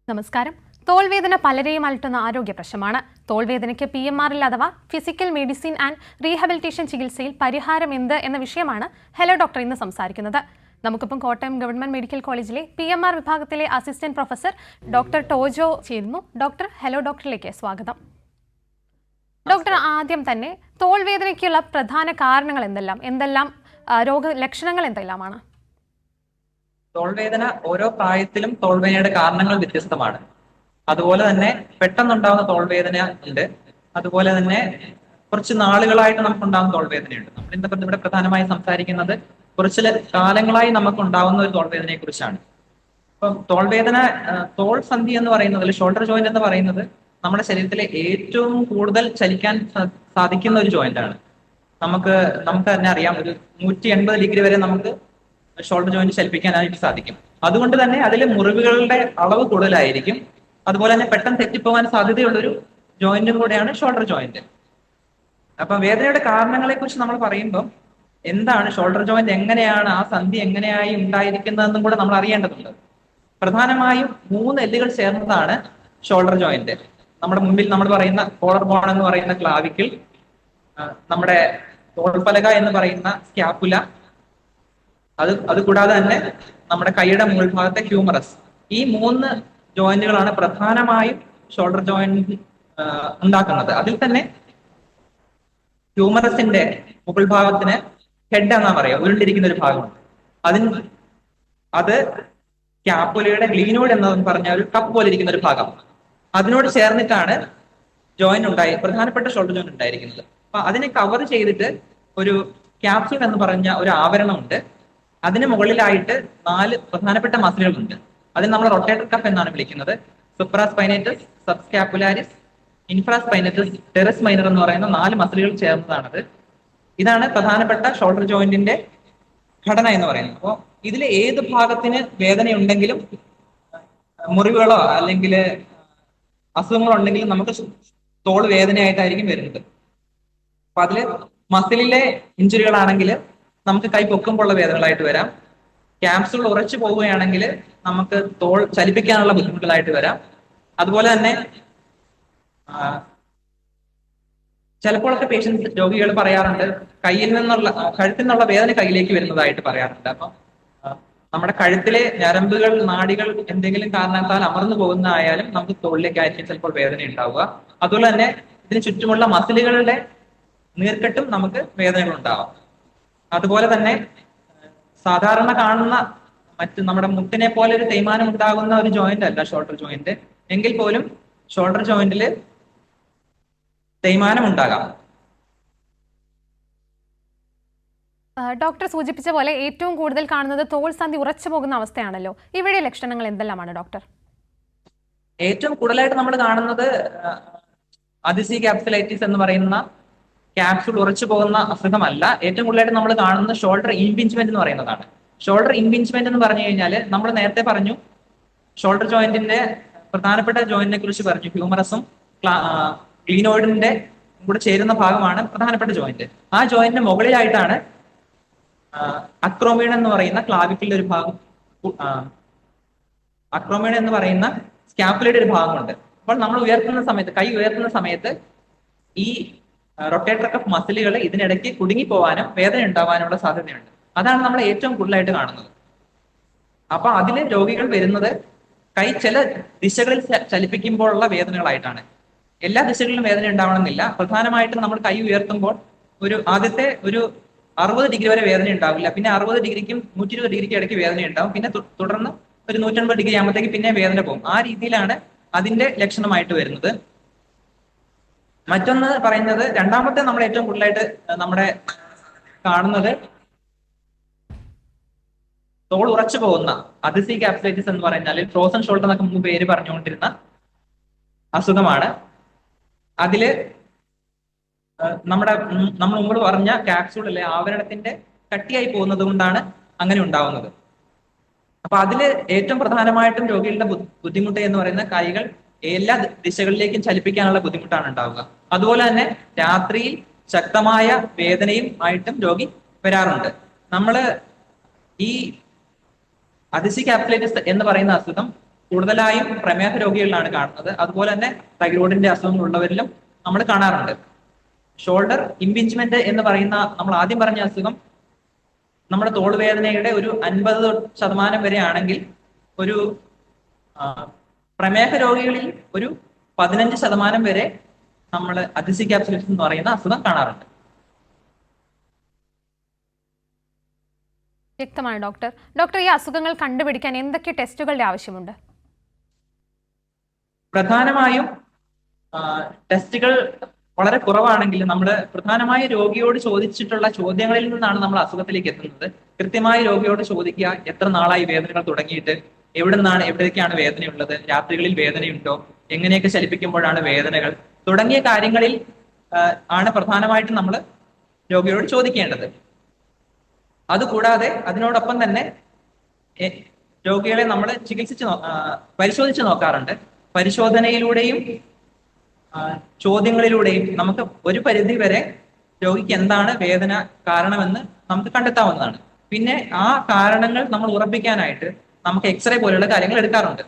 നമസ്കാരം. തോൾവേദന പലരെയും അലട്ടുന്ന ആരോഗ്യ പ്രശ്നമാണ്. തോൾവേദനയ്ക്ക് PMRL അഥവാ ഫിസിക്കൽ മെഡിസിൻ ആൻഡ് റീഹാബിലിറ്റേഷൻ ചികിത്സയിൽ പരിഹാരം എന്ത് എന്ന വിഷയമാണ് ഹലോ ഡോക്ടർ ഇന്ന് സംസാരിക്കുന്നത്. നമുക്കിപ്പം കോട്ടയം ഗവൺമെന്റ് മെഡിക്കൽ കോളേജിലെ PMR വിഭാഗത്തിലെ അസിസ്റ്റന്റ് പ്രൊഫസർ ഡോക്ടർ ടോജോ ചേരുന്നു. ഡോക്ടർ, ഹലോ ഡോക്ടറിലേക്ക് സ്വാഗതം. ഡോക്ടർ, ആദ്യം തന്നെ തോൾവേദനയ്ക്കുള്ള പ്രധാന കാരണങ്ങൾ എന്തെല്ലാം രോഗലക്ഷണങ്ങൾ എന്തെല്ലാമാണ്? തോൾവേദന ഓരോ പ്രായത്തിലും തോൾവേദനയുടെ കാരണങ്ങൾ വ്യത്യസ്തമാണ്. അതുപോലെ തന്നെ പെട്ടെന്നുണ്ടാകുന്ന തോൾവേദന ഉണ്ട്. അതുപോലെ തന്നെ കുറച്ച് നാളുകളായിട്ട് നമുക്കുണ്ടാകുന്ന തോൾവേദനയുണ്ട്. നമ്മൾ ഇവിടെ പ്രധാനമായും സംസാരിക്കുന്നത് കുറച്ച് കാലങ്ങളായി നമുക്കുണ്ടാകുന്ന ഒരു തോൾവേദനയെ കുറിച്ചാണ്. അപ്പം തോൾവേദന, തോൾ സന്ധി എന്ന് പറയുന്നത്, അല്ലെങ്കിൽ ഷോൾഡർ ജോയിന്റ് എന്ന് പറയുന്നത് നമ്മുടെ ശരീരത്തിലെ ഏറ്റവും കൂടുതൽ ചലിക്കാൻ സാധിക്കുന്ന ഒരു ജോയിന്റ് ആണ്. നമുക്ക് തന്നെ അറിയാം, ഒരു 180 ഡിഗ്രി വരെ നമുക്ക് ഷോൾഡർ ജോയിന്റ് ചലിപ്പിക്കാനായിട്ട് സാധിക്കും. അതുകൊണ്ട് തന്നെ അതിൽ മുറിവുകളുടെ അളവ് കൂടുതലായിരിക്കും. അതുപോലെ തന്നെ പെട്ടെന്ന് തെറ്റിപ്പോകാൻ സാധ്യതയുള്ളൊരു ജോയിന്റും കൂടെയാണ് ഷോൾഡർ ജോയിന്റ്. അപ്പൊ വേദനയുടെ കാരണങ്ങളെ കുറിച്ച് നമ്മൾ പറയുമ്പോൾ എന്താണ് ഷോൾഡർ ജോയിന്റ്, എങ്ങനെയാണ് ആ സന്ധി എങ്ങനെയായി ഉണ്ടായിരിക്കുന്നതെന്നും കൂടെ നമ്മൾ അറിയേണ്ടതുണ്ട്. പ്രധാനമായും 3 എല്ലുകൾ ചേർന്നതാണ് ഷോൾഡർ ജോയിന്റ്. നമ്മുടെ മുമ്പിൽ നമ്മൾ പറയുന്ന കോളർ ബോൺ എന്ന് പറയുന്ന ക്ലാവിക്കിൾ, നമ്മുടെ തോൾപ്പലക എന്ന് പറയുന്ന സ്കാപ്പുല, അത് കൂടാതെ തന്നെ നമ്മുടെ കൈയുടെ മുകൾ ഭാഗത്തെ ഹ്യൂമറസ്. ഈ 3 ജോയിന്റുകളാണ് പ്രധാനമായും ഷോൾഡർ ജോയിന്റ് ഉണ്ടാക്കുന്നത്. അതിൽ തന്നെ ഹ്യൂമറസിന്റെ മുകൾ ഭാഗത്തിന് ഹെഡ് എന്നാ പറയാ, ഉരുണ്ടിരിക്കുന്ന ഒരു ഭാഗമുണ്ട്. അത് സ്കാപ്പുലയുടെ ഗ്ലീനോഡ് എന്ന് പറഞ്ഞ ഒരു കപ്പ് പോലെ ഇരിക്കുന്ന ഒരു ഭാഗം, അതിനോട് ചേർന്നിട്ടാണ് പ്രധാനപ്പെട്ട ഷോൾഡർ ജോയിന്റ് ഉണ്ടായിരിക്കുന്നത്. അപ്പൊ അതിനെ കവർ ചെയ്തിട്ട് ഒരു ക്യാപ്സ്യൂൾ എന്ന് പറഞ്ഞ ഒരു ആവരണമുണ്ട്. അതിന് മുകളിലായിട്ട് 4 പ്രധാനപ്പെട്ട മസിലുകളുണ്ട്. അതിന് നമ്മൾ റൊട്ടേറ്റർ കഫ് എന്നാണ് വിളിക്കുന്നത്. സുപ്രാസ്പൈനേറ്റസ്, സബ്സ്കാപ്പുലാരിസ്, ഇൻഫ്രാസ്പൈനേറ്റസ്, ടെറസ് മൈനർ എന്ന് പറയുന്ന 4 മസിലുകൾ ചേർന്നതാണത്. ഇതാണ് പ്രധാനപ്പെട്ട ഷോൾഡർ ജോയിന്റിന്റെ ഘടന എന്ന് പറയുന്നത്. അപ്പോൾ ഇതിൽ ഏത് ഭാഗത്തിന് വേദനയുണ്ടെങ്കിലും, മുറിവുകളോ അല്ലെങ്കിൽ അസുഖങ്ങളോ ഉണ്ടെങ്കിലും നമുക്ക് തോൾ വേദനയായിട്ടായിരിക്കും വരുന്നത്. അപ്പൊ അതില് മസിലിലെ ഇഞ്ചുറികളാണെങ്കിൽ നമുക്ക് കൈ പൊക്കുമ്പോഴുള്ള വേദനകളായിട്ട് വരാം. ക്യാപ്സ്യൂൾ ഉറച്ചു പോവുകയാണെങ്കിൽ നമുക്ക് തോൾ ചലിപ്പിക്കാനുള്ള ബുദ്ധിമുട്ടുകളായിട്ട് വരാം. അതുപോലെ തന്നെ ചിലപ്പോഴൊക്കെ രോഗികൾ പറയാറുണ്ട്, കഴുത്തിൽ നിന്നുള്ള വേദന കയ്യിലേക്ക് വരുന്നതായിട്ട് പറയാറുണ്ട്. അപ്പം നമ്മുടെ കഴുത്തിലെ ഞരമ്പുകൾ, നാഡികൾ എന്തെങ്കിലും കാരണത്താൽ അമർന്നു പോകുന്നതായാലും നമുക്ക് തോളിലേക്കായിരിക്കും ചിലപ്പോൾ വേദന ഉണ്ടാവുക. അതുപോലെ തന്നെ ഇതിന് ചുറ്റുമുള്ള മസിലുകളുടെ നീർക്കെട്ടും നമുക്ക് വേദനകൾ ഉണ്ടാവാം. അതുപോലെ തന്നെ സാധാരണ കാണുന്ന നമ്മുടെ മുട്ടിനെ പോലെ ഒരു തേയ്മാനം ഉണ്ടാകുന്ന ഒരു ജോയിന്റ് അല്ല ഷോൾഡർ ജോയിന്റ്. എങ്കിൽ പോലും ഷോൾഡർ ജോയിന്റില് തേയ്മാനം ഉണ്ടാകാം. ഡോക്ടർ സൂചിപ്പിച്ച പോലെ ഏറ്റവും കൂടുതൽ കാണുന്നത് തോൾ സന്ധി ഉറച്ചു പോകുന്ന അവസ്ഥയാണല്ലോ. ഇവിടെ ലക്ഷണങ്ങൾ എന്തെല്ലാമാണ് ഡോക്ടർ? ഏറ്റവും കൂടുതലായിട്ട് നമ്മൾ കാണുന്നത് അദിസി ക്യാപ്സുലൈറ്റിസ് എന്ന് പറയുന്ന ക്യാപ്സ്യൂൾ ഉറച്ചു പോകുന്ന അസുഖമല്ല. ഏറ്റവും കൂടുതലായിട്ട് നമ്മൾ കാണുന്നത് ഷോൾഡർ ഇംപിഞ്ച്മെന്റ് എന്ന് പറയുന്നതാണ്. ഷോൾഡർ ഇംപിഞ്ച്മെന്റ് എന്ന് പറഞ്ഞു കഴിഞ്ഞാൽ, നമ്മൾ നേരത്തെ പറഞ്ഞു ഷോൾഡർ ജോയിന്റിന്റെ പ്രധാനപ്പെട്ട ജോയിന്റിനെ കുറിച്ച് പറഞ്ഞു. ഹ്യൂമറസും ക്ലീനോയിഡിന്റെ കൂടെ ചേരുന്ന ഭാഗമാണ് പ്രധാനപ്പെട്ട ജോയിന്റ്. ആ ജോയിന്റിന്റെ മുകളിലായിട്ടാണ് അക്രോമിയൺ എന്ന് പറയുന്ന ക്ലാവിക്കിളിന്റെ ഒരു ഭാഗം, അക്രോമിയൺ എന്ന് പറയുന്ന സ്കാപ്പുലയുടെ ഒരു ഭാഗമുണ്ട്. അപ്പോൾ നമ്മൾ കൈ ഉയർത്തുന്ന സമയത്ത് ഈ റൊട്ടേറ്റർ കഫ് മസിലുകൾ ഇതിനിടയ്ക്ക് കുടുങ്ങിപ്പോവാനും വേദന ഉണ്ടാവാനുള്ള സാധ്യതയുണ്ട്. അതാണ് നമ്മൾ ഏറ്റവും കൂടുതലായിട്ട് കാണുന്നത്. അപ്പൊ അതില് രോഗികൾ വരുന്നത് കൈ ചില ദിശകളിൽ ചലിപ്പിക്കുമ്പോഴുള്ള വേദനകളായിട്ടാണ്. എല്ലാ ദിശകളിലും വേദന ഉണ്ടാവണമെന്നില്ല. പ്രധാനമായിട്ടും നമ്മൾ കൈ ഉയർത്തുമ്പോൾ ആദ്യത്തെ ഒരു 60 ഡിഗ്രി വരെ വേദന ഉണ്ടാവില്ല. പിന്നെ 60 ഡിഗ്രിക്കും 120 ഡിഗ്രിക്കും ഇടയ്ക്ക് വേദന ഉണ്ടാവും. പിന്നെ തുടർന്ന് ഒരു 180 ഡിഗ്രി ആകുമ്പോഴത്തേക്ക് പിന്നെ വേദന പോകും. ആ രീതിയിലാണ് അതിന്റെ ലക്ഷണമായിട്ട് വരുന്നത്. മറ്റൊന്ന് പറയുന്നത്, രണ്ടാമത്തെ നമ്മൾ ഏറ്റവും കൂടുതലായിട്ട് നമ്മുടെ കാണുന്നത് തോൾ ഉറച്ചു പോകുന്ന അദിസി ക്യാപ്സുലൈറ്റിസ് എന്ന് പറഞ്ഞാൽ ഫ്രോസൺ ഷോൾഡർ എന്നൊക്കെ മുമ്പ് പേര് പറഞ്ഞുകൊണ്ടിരുന്ന അസുഖമാണ്. അതില് നമ്മൾ മുമ്പ് പറഞ്ഞ ക്യാപ്സ്യൂൾ അല്ലെ ആവരണത്തിന്റെ കട്ടിയായി പോകുന്നത് കൊണ്ടാണ് അങ്ങനെ ഉണ്ടാവുന്നത്. അപ്പൊ അതില് ഏറ്റവും പ്രധാനമായിട്ടും രോഗികളുടെ ബുദ്ധിമുട്ട് എന്ന് പറയുന്ന കൈകൾ എല്ലാ ദിശകളിലേക്കും ചലിപ്പിക്കാനുള്ള ബുദ്ധിമുട്ടാണ് ഉണ്ടാവുക. അതുപോലെ തന്നെ രാത്രിയിൽ ശക്തമായ വേദനയും ആയിട്ടും രോഗി വരാറുണ്ട്. നമ്മള് ഈ അദിസി ക്യാപ്സുലൈറ്റിസ് എന്ന് പറയുന്ന അസുഖം കൂടുതലായും പ്രമേഹ രോഗികളിലാണ് കാണുന്നത്. അതുപോലെ തന്നെ തൈറോയിഡിന്റെ അസുഖങ്ങളുള്ളവരിലും നമ്മൾ കാണാറുണ്ട്. ഷോൾഡർ ഇംപിഞ്ച്മെന്റ് എന്ന് പറയുന്ന നമ്മൾ ആദ്യം പറഞ്ഞ അസുഖം നമ്മുടെ തോൾവേദനയുടെ ഒരു 50% വരെ ആണെങ്കിൽ ഒരു പ്രമേഹ രോഗികളിൽ ഒരു 15% വരെ നമ്മൾ അഥീസിക് ക്യാപ്സുലൈറ്റിസ് എന്ന് പറയുന്ന അസുഖം കാണാറുണ്ട്. വ്യക്തമാണ് ഡോക്ടർ. ഡോക്ടർ, ഈ അസുഖങ്ങൾ കണ്ടുപിടിക്കാൻ എന്തൊക്കെ ടെസ്റ്റുകളുടെ ആവശ്യമുണ്ട്? പ്രധാനമായും ടെസ്റ്റുകൾ വളരെ കുറവാണെങ്കിൽ നമ്മൾ പ്രധാനമായി രോഗിയോട് ചോദിച്ചിട്ടുള്ള ചോദ്യങ്ങളിൽ നിന്നാണ് നമ്മൾ അസുഖത്തിലേക്ക് എത്തുന്നത്. കൃത്യമായി രോഗിയോട് ചോദിക്കുക, എത്ര നാളായി വേദനകൾ തുടങ്ങിയിട്ട്, എവിടേക്കാണ് വേദനയുള്ളത്, രാത്രികളിൽ വേദനയുണ്ടോ, എങ്ങനെയൊക്കെ ചലിപ്പിക്കുമ്പോഴാണ് വേദനകൾ, തുടങ്ങിയ കാര്യങ്ങളിൽ ആണ് പ്രധാനമായിട്ടും നമ്മൾ രോഗിയോട് ചോദിക്കേണ്ടത്. അതുകൂടാതെ അതിനോടൊപ്പം തന്നെ രോഗികളെ നമ്മൾ പരിശോധിച്ച് നോക്കാറുണ്ട്. പരിശോധനയിലൂടെയും ചോദ്യങ്ങളിലൂടെയും നമുക്ക് ഒരു പരിധി വരെ രോഗിക്ക് എന്താണ് വേദന കാരണമെന്ന് നമുക്ക് കണ്ടെത്താവുന്നതാണ്. പിന്നെ ആ കാരണങ്ങൾ നമ്മൾ ഉറപ്പിക്കാനായിട്ട് നമുക്ക് എക്സ്റേ പോലെയുള്ള കാര്യങ്ങൾ എടുക്കാറുണ്ട്.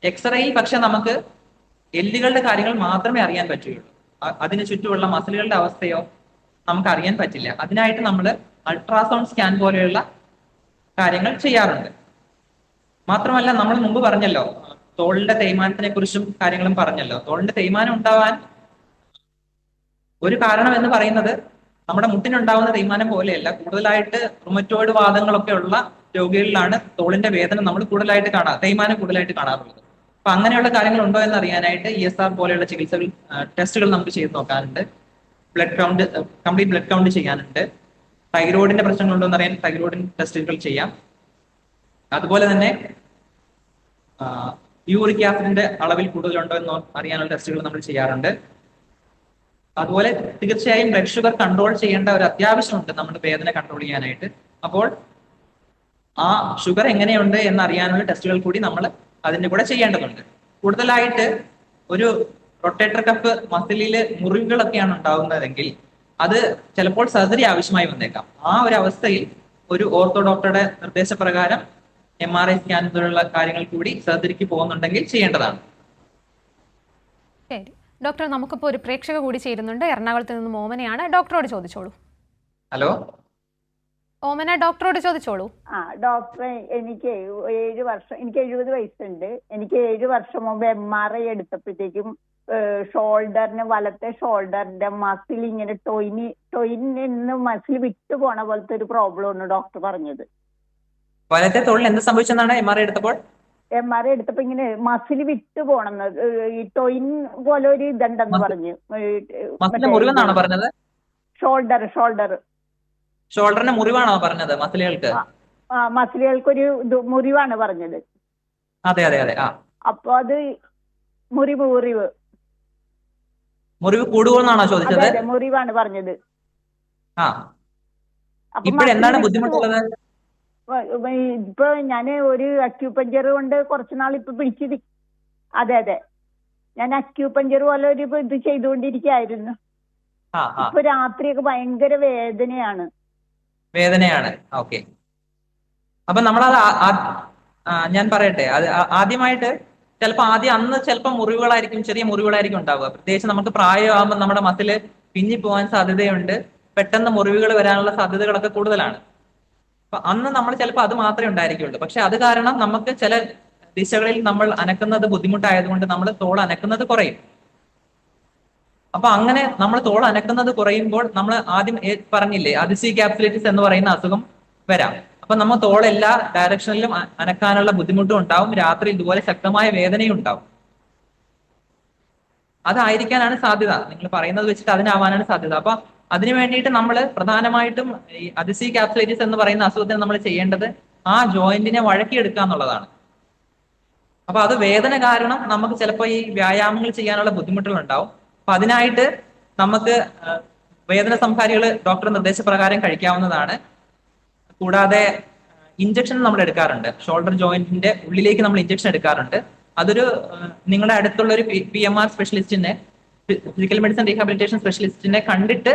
എക്സ്റേയിൽ പക്ഷെ നമുക്ക് എല്ലുകളുടെ കാര്യങ്ങൾ മാത്രമേ അറിയാൻ പറ്റുകയുള്ളൂ. അതിന് ചുറ്റുമുള്ള മസിലുകളുടെ അവസ്ഥയോ നമുക്ക് അറിയാൻ പറ്റില്ല. അതിനായിട്ട് നമ്മൾ അൾട്രാസൗണ്ട് സ്കാൻ പോലെയുള്ള കാര്യങ്ങൾ ചെയ്യാറുണ്ട്. മാത്രമല്ല, നമ്മൾ മുമ്പ് പറഞ്ഞല്ലോ, തോളിന്റെ തേയ്മാനത്തിനെ കുറിച്ചും കാര്യങ്ങളും പറഞ്ഞല്ലോ. തോളിന്റെ തേയ്മാനം ഉണ്ടാവാൻ ഒരു കാരണം എന്ന് പറയുന്നത് നമ്മുടെ മുട്ടിനുണ്ടാവുന്ന തേയ്മാനം പോലെയല്ല. കൂടുതലായിട്ട് റുമറ്റോയിഡ് വാദങ്ങളൊക്കെ ഉള്ള രോഗികളിലാണ് തോളിന്റെ വേദന നമ്മൾ കൂടുതലായിട്ട് തേയ്മാനം കൂടുതലായിട്ട് കാണാറുള്ളത്. അപ്പൊ അങ്ങനെയുള്ള കാര്യങ്ങൾ ഉണ്ടോ എന്ന് അറിയാനായിട്ട് ESR പോലെയുള്ള ചികിത്സകൾ, ടെസ്റ്റുകൾ നമുക്ക് ചെയ്ത് നോക്കാറുണ്ട്. Blood count, complete blood count ചെയ്യാനുണ്ട്. തൈറോയിഡിന്റെ പ്രശ്നങ്ങളുണ്ടോ എന്ന് അറിയാൻ തൈറോയിഡിൻ ടെസ്റ്റുകൾ ചെയ്യാം. അതുപോലെ തന്നെ യൂറിക് ആസിഡിന്റെ അളവിൽ കൂടുതലുണ്ടോ എന്ന് അറിയാനുള്ള ടെസ്റ്റുകൾ നമ്മൾ ചെയ്യാറുണ്ട്. അതുപോലെ തീർച്ചയായും ബ്ലഡ് ഷുഗർ കൺട്രോൾ ചെയ്യേണ്ട ഒരു അത്യാവശ്യമുണ്ട് നമ്മുടെ വേദന കൺട്രോൾ ചെയ്യാനായിട്ട്. അപ്പോൾ ആ ഷുഗർ എങ്ങനെയുണ്ട് എന്ന് അറിയാനുള്ള ടെസ്റ്റുകൾ കൂടി നമ്മൾ അതിന്റെ കൂടെ ചെയ്യേണ്ടതുണ്ട്. കൂടുതലായിട്ട് ഒരു റൊട്ടേറ്റർ കഫ് മസിലില് മുറിവുകളൊക്കെയാണ് ഉണ്ടാകുന്നതെങ്കിൽ അത് ചിലപ്പോൾ സർജറി ആവശ്യമായി വന്നേക്കാം. ആ ഒരു അവസ്ഥയിൽ ഒരു ഓർത്തോ ഡോക്ടറുടെ നിർദ്ദേശപ്രകാരം MRI സ്കാൻ പോലുള്ള കാര്യങ്ങൾ കൂടി സർജറിക്ക് പോകുന്നുണ്ടെങ്കിൽ ചെയ്യേണ്ടതാണ്. ശരി ഡോക്ടർ, നമുക്കിപ്പോൾ ഒരു പ്രേക്ഷക കൂടി ചേരുന്നുണ്ട്. എറണാകുളത്ത് നിന്ന് ഓമനയാണ്. ഡോക്ടറോട് ചോദിച്ചോളൂ. ഹലോ ഓമന, ഡോക്ടറോട് ചോദിച്ചോളൂ. ഡോക്ടറെ, എനിക്ക് 70 വയസ്സുണ്ട്. എനിക്ക് 7 വർഷം മുമ്പ് MRI എടുത്തപ്പോഴത്തേക്കും ഷോൾഡറിന്, വലത്തെ ഷോൾഡറിന്റെ മസിൽ ഇങ്ങനെ ടൊയിന് മസിൽ വിട്ടു പോണ പോലത്തെ ഒരു പ്രോബ്ലം ആണ് ഡോക്ടർ പറഞ്ഞത്. വലത്തെ തോളിൽ എന്ത് സംഭവിച്ചെന്നാണ് MRI എടുത്തപ്പോൾ? MRI എടുത്തപ്പോ ഇങ്ങനെ മസിൽ വിട്ടു പോണെന്ന്, ഈ ടൊയിൻ പോലെ ഒരു ഇതുണ്ടെന്ന് പറഞ്ഞു. മുറിവെന്നാണോ പറഞ്ഞത്? ഷോൾഡറിന് മുറിവാണോ പറഞ്ഞത്? മസിലുകൾക്ക് മസിലുകൾക്കൊരു മുറിവാണ് പറഞ്ഞത്. അതെ അതെ അതെ. അപ്പൊ അത് മുറിവ് കൂടുവോന്നാണോ ചോദിച്ചത്? മുറിവാണ് പറഞ്ഞത്. എന്താണ് ബുദ്ധിമുട്ടുള്ളത്? ഇപ്പൊ ഞാന് ഒരു അക്യൂപഞ്ചർ കൊണ്ട് കുറച്ചുനാൾ ഇപ്പൊ പിടിച്ചത്. അതെ, ഞാൻ അക്യൂപഞ്ചർ പോലെ ഒരു ഇത് ചെയ്തുകൊണ്ടിരിക്കുകയായിരുന്നു. ഇപ്പൊ രാത്രിയൊക്കെ ഭയങ്കര വേദനയാണ്. ഓക്കെ. അപ്പൊ നമ്മളത് ഞാൻ പറയട്ടെ, അത് ആദ്യമായിട്ട് അന്ന് ചിലപ്പോൾ മുറിവുകളായിരിക്കും, ചെറിയ മുറിവുകളായിരിക്കും ഉണ്ടാവുക. പ്രത്യേകിച്ച് നമുക്ക് പ്രായമാകുമ്പോൾ നമ്മുടെ മസില് പിന്നിപ്പോവാൻ സാധ്യതയുണ്ട്. പെട്ടെന്ന് മുറിവുകൾ വരാനുള്ള സാധ്യതകളൊക്കെ കൂടുതലാണ്. അപ്പൊ അന്ന് നമ്മൾ ചിലപ്പോൾ അത് മാത്രമേ ഉണ്ടായിരിക്കുള്ളൂ. പക്ഷെ അത് കാരണം നമുക്ക് ചില ദിശകളിൽ നമ്മൾ അനക്കുന്നത് ബുദ്ധിമുട്ടായതുകൊണ്ട് നമ്മൾ തോൾ അനക്കുന്നത് കുറയും. അപ്പൊ അങ്ങനെ നമ്മൾ തോൾ അനക്കുന്നത് കുറയുമ്പോൾ നമ്മൾ ആദ്യം പറഞ്ഞില്ലേ, അഥീസിക് ക്യാപ്സുലൈറ്റിസ് എന്ന് പറയുന്ന അസുഖം വരാം. അപ്പൊ നമ്മൾ തോൾ എല്ലാ ഡയറക്ഷനിലും അനക്കാനുള്ള ബുദ്ധിമുട്ടും ഉണ്ടാവും. രാത്രി ഇതുപോലെ ശക്തമായ വേദനയും ഉണ്ടാവും. അതായിരിക്കാനാണ് സാധ്യത. നിങ്ങൾ പറയുന്നത് വെച്ചിട്ട് അതിനാവാനാണ് സാധ്യത. അപ്പൊ അതിനു വേണ്ടിയിട്ട് നമ്മൾ പ്രധാനമായിട്ടും ഈ അഥീസിക് ക്യാപ്സുലൈറ്റിസ് എന്ന് പറയുന്ന അസുഖത്തിന് നമ്മൾ ചെയ്യേണ്ടത് ആ ജോയിന്റിനെ വഴക്കിയെടുക്കുക എന്നുള്ളതാണ്. അപ്പൊ അത് വേദന കാരണം നമുക്ക് ചിലപ്പോൾ ഈ വ്യായാമങ്ങൾ ചെയ്യാനുള്ള ബുദ്ധിമുട്ടുകൾ ഉണ്ടാവും. അപ്പൊ അതിനായിട്ട് നമുക്ക് വേദന സംഹാരികൾ ഡോക്ടർ നിർദ്ദേശപ്രകാരം കഴിക്കാവുന്നതാണ്. കൂടാതെ ഇഞ്ചക്ഷൻ നമ്മൾ എടുക്കാറുണ്ട്. ഷോൾഡർ ജോയിന്റിന്റെ ഉള്ളിലേക്ക് നമ്മൾ ഇഞ്ചക്ഷൻ എടുക്കാറുണ്ട്. അതൊരു നിങ്ങളുടെ അടുത്തുള്ള ഒരു PMR സ്പെഷ്യലിസ്റ്റിനെ, ഫിസിക്കൽ മെഡിസിൻ റീഹാബിലിറ്റേഷൻ സ്പെഷ്യലിസ്റ്റിനെ കണ്ടിട്ട്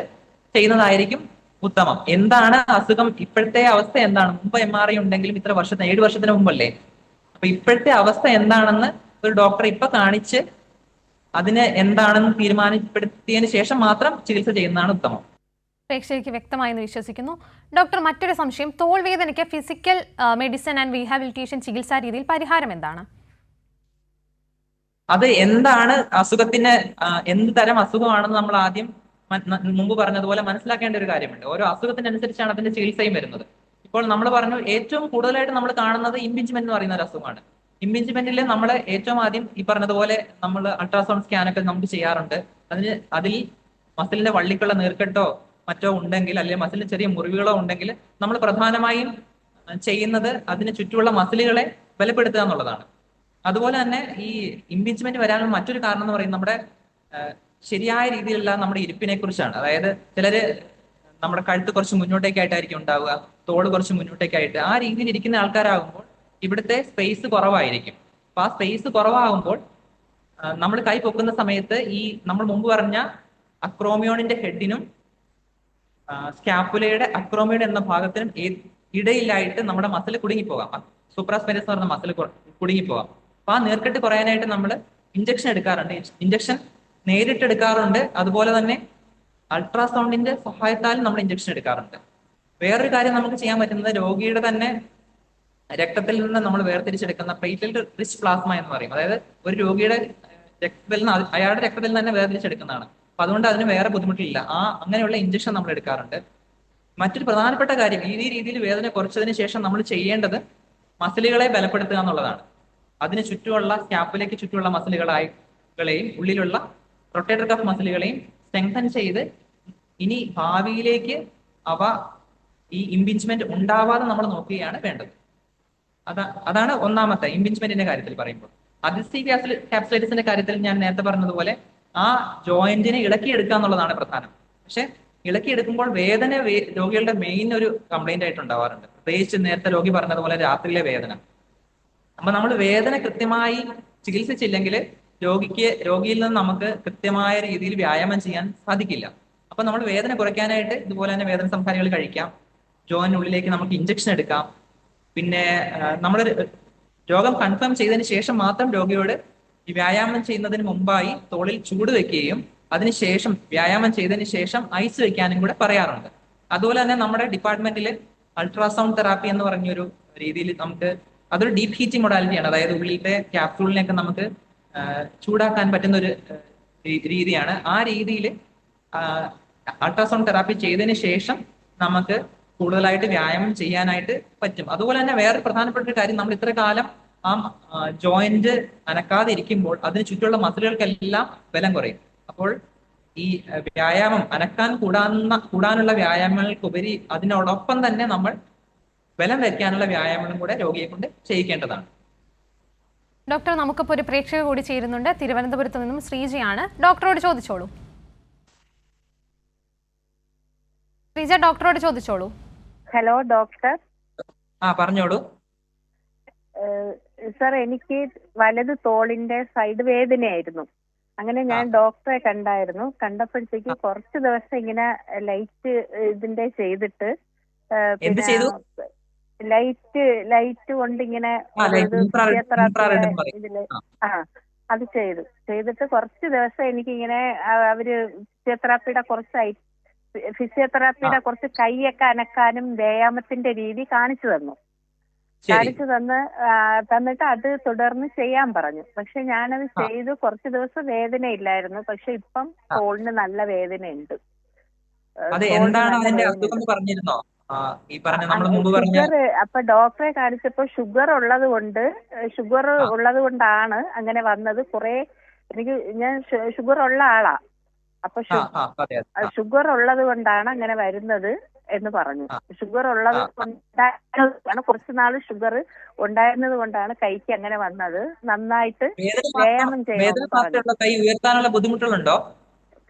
ചെയ്യുന്നതായിരിക്കും ഉത്തമം. എന്താണ് അസുഖം, ഇപ്പോഴത്തെ അവസ്ഥ എന്താണ്, മുമ്പ് MRI ഉണ്ടെങ്കിലും 7 വർഷത്തിന് മുമ്പല്ലേ, അപ്പൊ അപ്പൊ ഇപ്പോഴത്തെ അവസ്ഥ എന്താണെന്ന് ഒരു ഡോക്ടറെ ഇപ്പൊ കാണിച്ച് അതിന് എന്താണെന്ന് തീരുമാനപ്പെടുത്തിയതിനു ശേഷം മാത്രം ചികിത്സ ചെയ്യുന്നതാണ് ഉത്തമം. പ്രേക്ഷകർക്ക് വ്യക്തമായെന്ന് വിശ്വസിക്കുന്നു. ഡോക്ടർ, മറ്റൊരു സംശയം, തോൾ വേദനയ്ക്ക് ഫിസിക്കൽ മെഡിസിൻ ആൻഡ് റീഹാബിലിറ്റേഷൻ ചികിത്സാ രീതിയിൽ പരിഹാരം എന്താണ്? അത് എന്താണ് അസുഖത്തിന്, എന്ത് തരം അസുഖമാണെന്ന് നമ്മൾ ആദ്യം മുമ്പ് പറഞ്ഞതുപോലെ മനസ്സിലാക്കേണ്ട ഒരു കാര്യമുണ്ട്. ഓരോ അസുഖത്തിനനുസരിച്ചാണ് അതിന്റെ ചികിത്സയും വരുന്നത്. ഇപ്പോൾ നമ്മൾ പറഞ്ഞു ഏറ്റവും കൂടുതലായിട്ട് നമ്മൾ കാണുന്നത് ഇംപിഞ്ച്മെന്റ് എന്ന് പറയുന്ന ഒരു അസുഖമാണ്. ഇംപിഞ്ച്മെന്റിൽ നമ്മൾ ഏറ്റവും ആദ്യം ഈ പറഞ്ഞതുപോലെ നമ്മൾ അൾട്രാസൗണ്ട് സ്കാനൊക്കെ നമുക്ക് ചെയ്യാറുണ്ട്. അതിൽ മസിലിന്റെ വള്ളിക്കുള്ള നീർക്കെട്ടോ മറ്റോ ഉണ്ടെങ്കിൽ, അല്ലെങ്കിൽ മസിലിന് ചെറിയ മുറിവുകളോ ഉണ്ടെങ്കിൽ നമ്മൾ പ്രധാനമായും ചെയ്യുന്നത് അതിന് ചുറ്റുമുള്ള മസിലുകളെ ബലപ്പെടുത്തുക എന്നുള്ളതാണ്. അതുപോലെ തന്നെ ഈ ഇംപീച്ച്മെന്റ് വരാനുള്ള മറ്റൊരു കാരണം എന്ന് പറയുന്നത് നമ്മുടെ ശരിയായ രീതിയിലുള്ള നമ്മുടെ ഇരിപ്പിനെ കുറിച്ചാണ്. അതായത് ചിലര് നമ്മുടെ കഴുത്ത് കുറച്ച് മുന്നോട്ടേക്കായിട്ടായിരിക്കും ഉണ്ടാവുക, തോള് കുറച്ച് മുന്നോട്ടേക്കായിട്ട്, ആ രീതിയിൽ ഇരിക്കുന്ന ആൾക്കാരാകുമ്പോൾ ഇവിടുത്തെ സ്പേസ് കുറവായിരിക്കും. അപ്പൊ ആ സ്പേസ് കുറവാകുമ്പോൾ നമ്മൾ കൈ പൊക്കുന്ന സമയത്ത് ഈ നമ്മൾ മുമ്പ് പറഞ്ഞ അക്രോമിയോണിന്റെ ഹെഡിനും സ്കാപ്പുലയുടെ അക്രോമിയോൺ എന്ന ഭാഗത്തിനും ഇടയിലായിട്ട് നമ്മുടെ മസിൽ കുടുങ്ങിപ്പോകാം. സൂപ്രാസ്പെരസ് എന്ന് പറഞ്ഞ മസിൽ കുടുങ്ങിപ്പോകാം. അപ്പൊ ആ നീർക്കെട്ട് കുറയാനായിട്ട് നമ്മൾ ഇഞ്ചക്ഷൻ എടുക്കാറുണ്ട്. ഇഞ്ചക്ഷൻ നേരിട്ട് എടുക്കാറുണ്ട്. അതുപോലെ തന്നെ അൾട്രാസൗണ്ടിന്റെ സഹായത്താൽ നമ്മൾ ഇഞ്ചക്ഷൻ എടുക്കാറുണ്ട്. വേറൊരു കാര്യം നമുക്ക് ചെയ്യാൻ പറ്റുന്നത് രോഗിയുടെ തന്നെ രക്തത്തിൽ നിന്ന് നമ്മൾ വേർതിരിച്ചെടുക്കുന്ന പ്ലേറ്റ്ലെറ്റ് റിച്ച് പ്ലാസ്മ എന്ന് പറയും. അതായത് ഒരു രോഗിയുടെ രക്തത്തിൽ നിന്ന് അയാളുടെ രക്തത്തിൽ നിന്ന് തന്നെ വേർതിരിച്ചെടുക്കുന്നതാണ്. അപ്പൊ അതുകൊണ്ട് അതിന് വേറെ ബുദ്ധിമുട്ടില്ല. അങ്ങനെയുള്ള ഇഞ്ചക്ഷൻ നമ്മൾ എടുക്കാറുണ്ട്. മറ്റൊരു പ്രധാനപ്പെട്ട കാര്യം, ഈ രീതിയിൽ വേദന കുറച്ചതിന് ശേഷം നമ്മൾ ചെയ്യേണ്ടത് മസിലുകളെ ബലപ്പെടുത്തുക എന്നുള്ളതാണ്. അതിന് ചുറ്റുമുള്ള സ്കാപ്പുലയ്ക്ക് ചുറ്റുമുള്ള മസിലുകളെയും ഉള്ളിലുള്ള റൊട്ടേറ്റർ കഫ് മസിലുകളെയും സ്ട്രെങ്തൻ ചെയ്ത് ഇനി ഭാവിയിലേക്ക് അവ ഈ ഇംപിഞ്ച്മെന്റ് ഉണ്ടാവാതെ നമ്മൾ നോക്കുകയാണ് വേണ്ടത്. അതാണ് ഒന്നാമത്തെ ഇംപിഞ്ച്മെന്റിന്റെ കാര്യത്തിൽ പറയുമ്പോൾ. അഡ്ഹസീവ് ക്യാപ്സുലൈറ്റിസിന്റെ കാര്യത്തിൽ ഞാൻ നേരത്തെ പറഞ്ഞതുപോലെ ആ ജോയിന്റിനെ ഇളക്കിയെടുക്കുക എന്നുള്ളതാണ് പ്രധാനം. പക്ഷെ ഇളക്കിയെടുക്കുമ്പോൾ വേദന രോഗികളുടെ മെയിൻ ഒരു കംപ്ലൈന്റ് ആയിട്ട് ഉണ്ടാവാറുണ്ട്. പ്രത്യേകിച്ച് നേരത്തെ രോഗി പറഞ്ഞതുപോലെ രാത്രിയിലെ വേദന. അപ്പൊ നമ്മൾ വേദന കൃത്യമായി ചികിത്സിച്ചില്ലെങ്കിൽ രോഗിയിൽ നിന്ന് നമുക്ക് കൃത്യമായ രീതിയിൽ വ്യായാമം ചെയ്യാൻ സാധിക്കില്ല. അപ്പൊ നമ്മൾ വേദന കുറയ്ക്കാനായിട്ട് ഇതുപോലെ തന്നെ വേദന സംഹാരികൾ കഴിക്കാം, ജോയിനുള്ളിലേക്ക് നമുക്ക് ഇഞ്ചക്ഷൻ എടുക്കാം. പിന്നെ നമ്മൾ രോഗം കൺഫേം ചെയ്തതിന് ശേഷം മാത്രം രോഗിയോട് ഈ വ്യായാമം ചെയ്യുന്നതിന് മുമ്പായി തോളിൽ ചൂട് വെക്കുകയും അതിനുശേഷം വ്യായാമം ചെയ്തതിന് ശേഷം ഐസ് വെക്കാനും കൂടെ പറയാറുണ്ട്. അതുപോലെ തന്നെ നമ്മുടെ ഡിപ്പാർട്ട്മെന്റിൽ അൾട്രാസൗണ്ട് തെറാപ്പി എന്ന് പറഞ്ഞൊരു രീതിയിൽ നമുക്ക് അതൊരു ഡീപ്പ് ഹീറ്റിംഗ് മൊഡാലിറ്റിയാണ്. അതായത് ഉള്ളിലത്തെ ക്യാപ്സൂളിനെയൊക്കെ നമുക്ക് ചൂടാക്കാൻ പറ്റുന്ന ഒരു രീതിയാണ്. ആ രീതിയിൽ അൾട്രാസൗണ്ട് തെറാപ്പി ചെയ്തതിന് ശേഷം നമുക്ക് കൂടുതലായിട്ട് വ്യായാമം ചെയ്യാനായിട്ട് പറ്റും. അതുപോലെ തന്നെ വേറെ പ്രധാനപ്പെട്ട ഒരു കാര്യം, നമ്മൾ ഇത്ര കാലം ആ ജോയിന്റ് അനക്കാതെ ഇരിക്കുമ്പോൾ അതിന് ചുറ്റുമുള്ള മസിലുകൾക്കെല്ലാം ബലം കുറയും. അപ്പോൾ ഈ വ്യായാമം അനക്കാൻ കൂടാനുള്ള വ്യായാമങ്ങൾക്കുപരി അതിനോടൊപ്പം തന്നെ നമ്മൾ ബലം വയ്ക്കാനുള്ള വ്യായാമങ്ങളും കൂടെ രോഗിയെ കൊണ്ട് ചെയ്യിക്കേണ്ടതാണ്. ഡോക്ടർ, നമുക്കിപ്പോൾ ഒരു പ്രേക്ഷക കൂടി ചേരുന്നുണ്ട്. തിരുവനന്തപുരത്ത് നിന്നും ശ്രീജയാണ്. ഡോക്ടറോട് ചോദിച്ചോളൂ. ശ്രീജ, ഡോക്ടറോട് ചോദിച്ചോളൂ. Hello doctor. പറഞ്ഞോളൂ. സർ, എനിക്ക് വലത് തോളിന്റെ സൈഡ് വേദനയായിരുന്നു. അങ്ങനെ ഞാൻ ഡോക്ടറെ കണ്ടപ്പോഴത്തേക്ക് കുറച്ച് ദിവസം ഇങ്ങനെ ഇതിന്റെ ചെയ്തിട്ട് ലൈറ്റ് കൊണ്ട് ഇങ്ങനെ ഇതില് അത് ചെയ്തിട്ട് കുറച്ച് ദിവസം എനിക്കിങ്ങനെ അവര് ഫിസിയോതെറാപ്പിയുടെ കുറച്ച് കൈയൊക്കെ അനക്കാനും വ്യായാമത്തിന്റെ രീതി കാണിച്ചു തന്നിട്ട് അത് തുടർന്ന് ചെയ്യാൻ പറഞ്ഞു. പക്ഷെ ഞാനത് ചെയ്തു കുറച്ച് ദിവസം വേദന ഇല്ലായിരുന്നു. പക്ഷെ ഇപ്പം തോളിന് നല്ല വേദനയുണ്ട്. അപ്പൊ ഡോക്ടറെ കാണിച്ചപ്പോ ഷുഗർ ഉള്ളത് കൊണ്ടാണ് അങ്ങനെ വന്നത്. ഞാൻ ഷുഗർ ഉള്ള ആളാ. അപ്പൊ ഷുഗർ ഉള്ളത് കൊണ്ടാണ് അങ്ങനെ വരുന്നത് എന്ന് പറഞ്ഞു. ഷുഗർ ഉള്ളത് കൊണ്ടാണ് കുറച്ച് നാള് ഷുഗർ ഉണ്ടായിരുന്നത് കൊണ്ടാണ് കൈക്ക് അങ്ങനെ വന്നത്. നന്നായിട്ട് വ്യായാമം ചെയ്യാൻ പറഞ്ഞു. കൈ ഉയർത്താനുള്ള ബുദ്ധിമുട്ടുകളുണ്ടോ?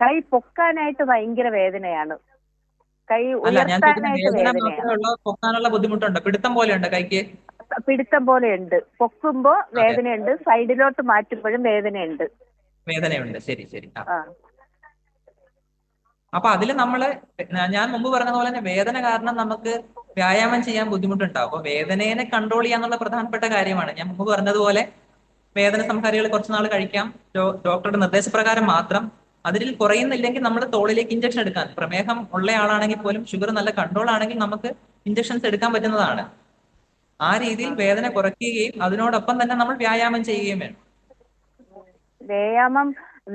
കൈ പൊക്കാനായിട്ട് ഭയങ്കര വേദനയാണ്. കൈ ഉയർത്താനായിട്ട് വേദനയാണ്. ബുദ്ധിമുട്ടുണ്ടോ? പിടുത്തം പോലെയുണ്ട് കൈക്ക്? പിടുത്തം പോലെയുണ്ട്. പൊക്കുമ്പോ വേദനയുണ്ട്, സൈഡിലോട്ട് മാറ്റുമ്പോഴും വേദനയുണ്ട്. ശരി ശരി. അപ്പൊ അതില് ഞാൻ മുമ്പ് പറഞ്ഞ പോലെ തന്നെ വേദന കാരണം നമുക്ക് വ്യായാമം ചെയ്യാൻ ബുദ്ധിമുട്ടുണ്ടാവും. അപ്പൊ വേദനയെ കൺട്രോൾ ചെയ്യാന്നുള്ള പ്രധാനപ്പെട്ട കാര്യമാണ്. ഞാൻ മുമ്പ് പറഞ്ഞതുപോലെ വേദന സംഹാരികൾ കുറച്ച് നാൾ കഴിക്കാം, ഡോക്ടറുടെ നിർദ്ദേശപ്രകാരം മാത്രം. അതിൽ കുറയുന്നില്ലെങ്കിൽ നമ്മൾ തോളിലേക്ക് ഇഞ്ചക്ഷൻ എടുക്കാൻ, പ്രമേഹം ഉള്ള ആളാണെങ്കിൽ പോലും ഷുഗർ നല്ല കൺട്രോൾ ആണെങ്കിൽ നമുക്ക് ഇഞ്ചക്ഷൻസ് എടുക്കാൻ പറ്റുന്നതാണ്. ആ രീതിയിൽ വേദന കുറയ്ക്കുകയും അതിനോടൊപ്പം തന്നെ നമ്മൾ വ്യായാമം ചെയ്യുകയും വേണം.